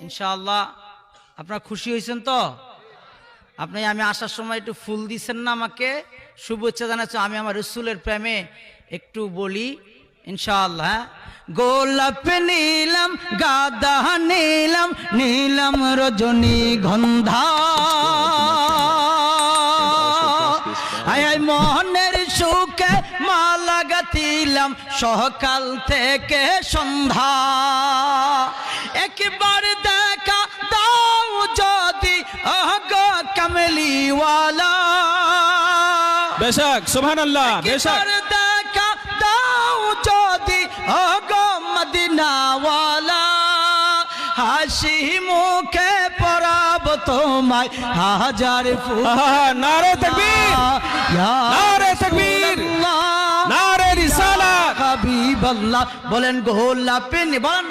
ইনশাআল্লাহ আপনারা খুশি হয়েছেন তো? আপনি আমি আসার সময় একটু ফুল দিচ্ছেন না আমাকে, শুভেচ্ছা জানাচ্ছি। আমি আমার রসুলের প্রেমে একটু বলি ইনশাআল্লাহ। গোলাপ নীলাম, গাঁদা নীলাম, নীলাম রজনীগন্ধা, আয় আয় মনের সুখে মালা গাঁথিলাম সকাল থেকে সন্ধ্যা। একবার দেখা দাও যদি ওগো কামলিওয়ালা, বেশক সুবহানাল্লাহ, বেশক একবার দেখা দাও যদি ওগো মদিনাওয়ালা, হাসি মুখে পরাব তোমায় হাজার ফুল। নারে তাকবীর, নারে তাকবীর, নারে রিসালাত। হাবিবাল্লাহ বলেন গোলাপে বলেন না।